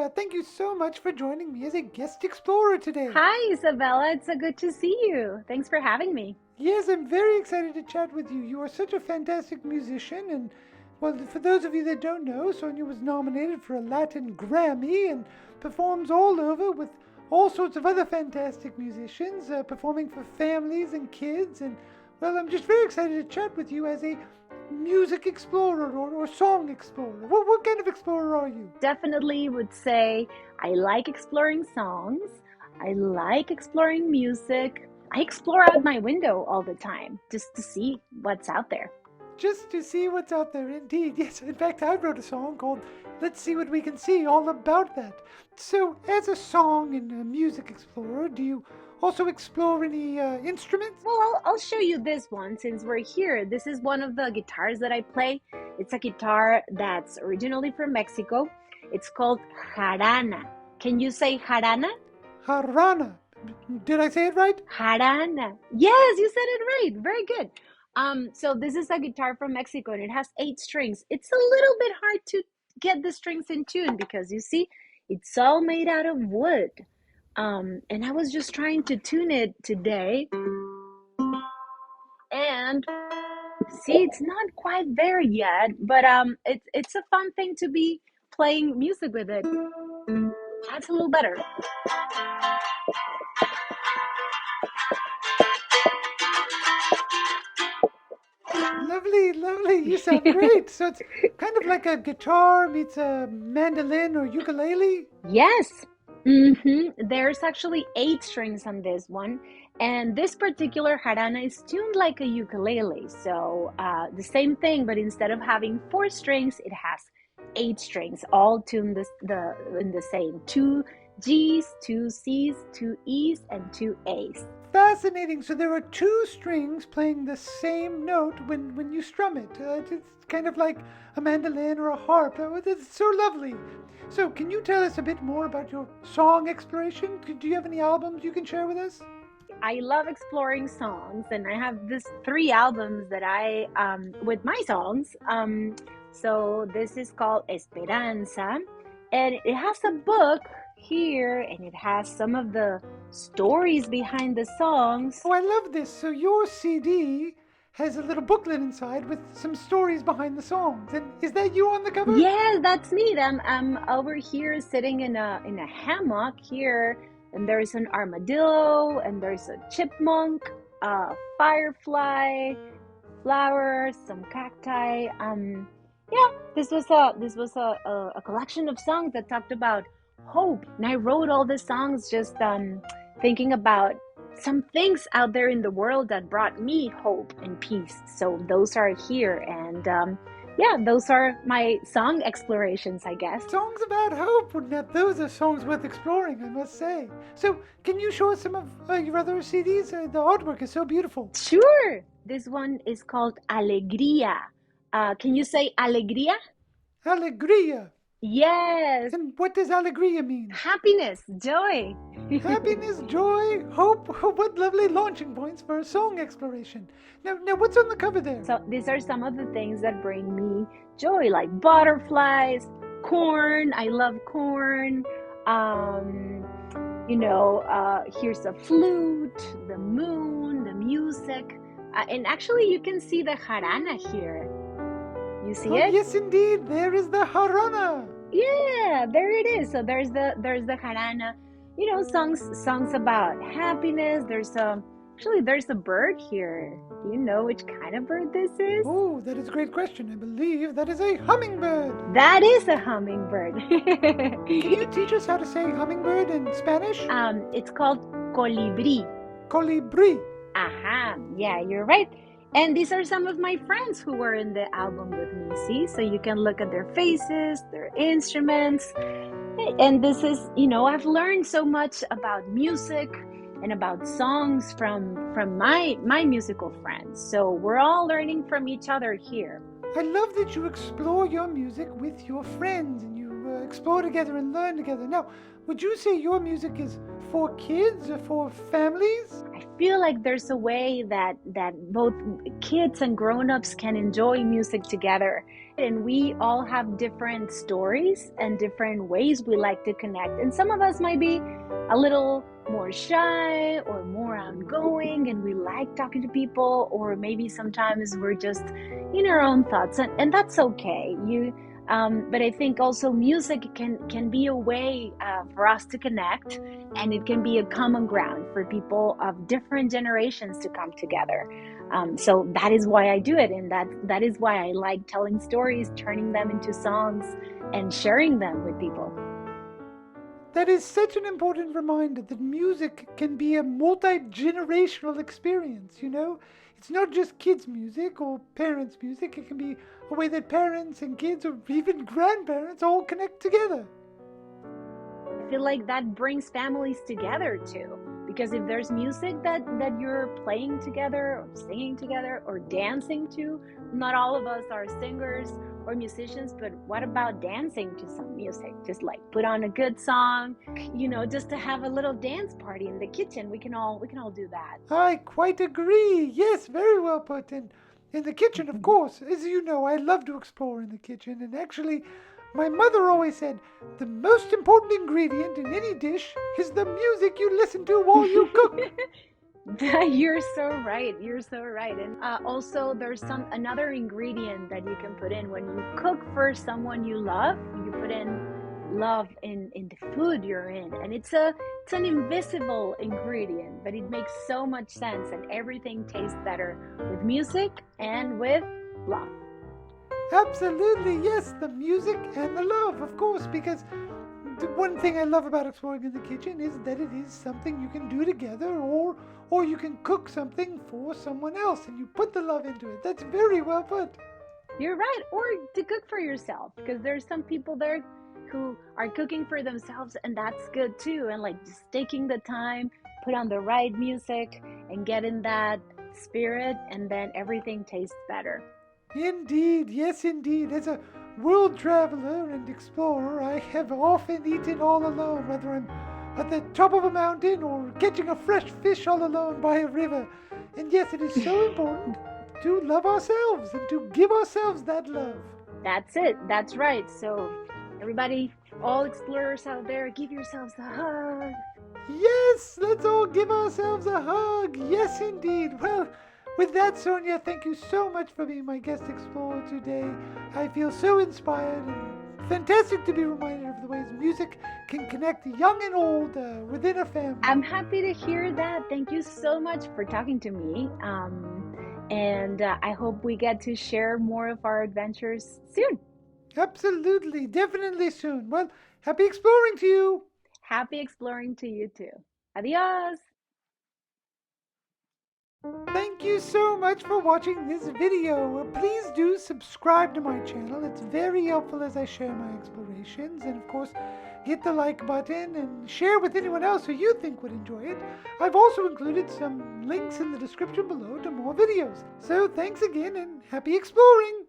Sonia. Thank you so much for joining me as a guest explorer today. Hi, Isabella. It's so good to see you. Thanks for having me. Yes, I'm very excited to chat with you. You are such a fantastic musician, and well, for those of you that don't know, Sonia was nominated for a Latin Grammy and performs all over with all sorts of other fantastic musicians, performing for families and kids. And well, I'm just very excited to chat with you as a music explorer or song explorer. What kind of explorer are you? Definitely would say I like exploring songs. I like exploring music. I explore out my window all the time just to see what's out there. Just to see what's out there, indeed. Yes, in fact, I wrote a song called Let's See What We Can See, all about that. So, as a song and a music explorer, do you also explore any instruments? Well, I'll show you this one since we're here. This is one of the guitars that I play. It's a guitar that's originally from Mexico. It's called harana. Can you say harana? Harana. Did I say it right? Harana. Yes, you said it right. Very good. So this is a guitar from Mexico and it has 8 strings. It's a little bit hard to get the strings in tune because you see, it's all made out of wood. And I was just trying to tune it today. And see, it's not quite there yet, but it's a fun thing to be playing music with it. That's a little better. Lovely, lovely. You sound great. So it's kind of like a guitar meets a mandolin or ukulele. Yes. There's actually 8 strings on this one, and this particular harana is tuned like a ukulele. So the same thing, but instead of having 4 strings, it has 8 strings, all tuned in the same 2 Gs, 2 Cs, 2 Es, and 2 As. Fascinating. So there are two strings playing the same note when you strum it. It's kind of like a mandolin or a harp. It's so lovely. So can you tell us a bit more about your song exploration? Do you have any albums you can share with us? I love exploring songs, and I have this 3 albums that I with my songs. So this is called Esperanza, and it has a book here, and it has some of the stories behind the songs. Oh, I love this. So your CD has a little booklet inside with some stories behind the songs. And is that you on the cover? Yes, that's me. I'm over here sitting in a hammock here, and there's an armadillo, and there's a chipmunk, a firefly, flowers, some cacti. Yeah, this was a collection of songs that talked about hope, and I wrote all the songs just thinking about some things out there in the world that brought me hope and peace. So those are here, and yeah, those are my song explorations, I guess. Songs about hope. Now, those are songs worth exploring, I must say. So, can you show us some of your other CDs? The artwork is so beautiful. Sure. This one is called Alegría. Can you say alegría? Alegría. Yes. And what does alegría mean? Happiness, joy. Happiness, joy, hope. What lovely launching points for a song exploration. Now, what's on the cover there? So these are some of the things that bring me joy, like butterflies, corn. I love corn. Here's a flute, the moon, the music. And actually, you can see the jarana here. You see it? Yes, indeed. There is the harana. Yeah, there it is. So there's the jarana. Songs about happiness. There's a bird here. Do you know which kind of bird this is? Oh, that is a great question. I believe that is a hummingbird. That is a hummingbird. Can you teach us how to say hummingbird in Spanish? It's called colibrí. Colibrí. Aha, yeah, you're right. And these are some of my friends who were in the album with me, see? So you can look at their faces, their instruments. And this is, I've learned so much about music and about songs from my musical friends. So we're all learning from each other here. I love that you explore your music with your friends and you explore together and learn together. Now, would you say your music is for kids or for families? I feel like there's a way that both kids and grown-ups can enjoy music together. And we all have different stories and different ways we like to connect. And some of us might be a little more shy or more outgoing and we like talking to people, or maybe sometimes we're just in our own thoughts, and that's okay. But I think also music can be a way for us to connect, and it can be a common ground for people of different generations to come together. So that is why I do it, and that is why I like telling stories, turning them into songs, and sharing them with people. That is such an important reminder that music can be a multi-generational experience, you know? It's not just kids' music or parents' music. It can be a way that parents and kids or even grandparents all connect together. I feel like that brings families together too. Because if there's music that you're playing together, or singing together, or dancing to, not all of us are singers or musicians, but what about dancing to some music? Just like put on a good song, just to have a little dance party in the kitchen. We can all do that. I quite agree. Yes, very well put. And in the kitchen, of course, as you know, I love to explore in the kitchen. And actually, my mother always said the most important ingredient in any dish is the music you listen to while you cook. You're so right. You're so right. And also, there's another ingredient that you can put in when you cook for someone you love. You put in love in the food you're in, and it's an invisible ingredient, but it makes so much sense, and everything tastes better with music and with love. Absolutely, yes, the music and the love, of course, because the one thing I love about exploring in the kitchen is that it is something you can do together, or you can cook something for someone else and you put the love into it. That's very well put. You're right. Or to cook for yourself, because there's some people there who are cooking for themselves, and that's good too. And like just taking the time, put on the right music and get in that spirit, and then everything tastes better. Indeed, yes, indeed. As a world traveler and explorer, I have often eaten all alone, whether I'm at the top of a mountain or catching a fresh fish all alone by a river. And yes, it is so important to love ourselves and to give ourselves that love. That's it. That's right. So, everybody, all explorers out there, give yourselves a hug. Yes, let's all give ourselves a hug. Yes, indeed. Well, with that, Sonia, thank you so much for being my guest explorer today. I feel so inspired and fantastic to be reminded of the ways music can connect young and old within a family. I'm happy to hear that. Thank you so much for talking to me. And I hope we get to share more of our adventures soon. Absolutely, definitely soon. Well, happy exploring to you. Happy exploring to you too. Adios. Thank you so much for watching this video. Please do subscribe to my channel. It's very helpful as I share my explorations. And of course, hit the like button and share with anyone else who you think would enjoy it. I've also included some links in the description below to more videos. So thanks again and happy exploring!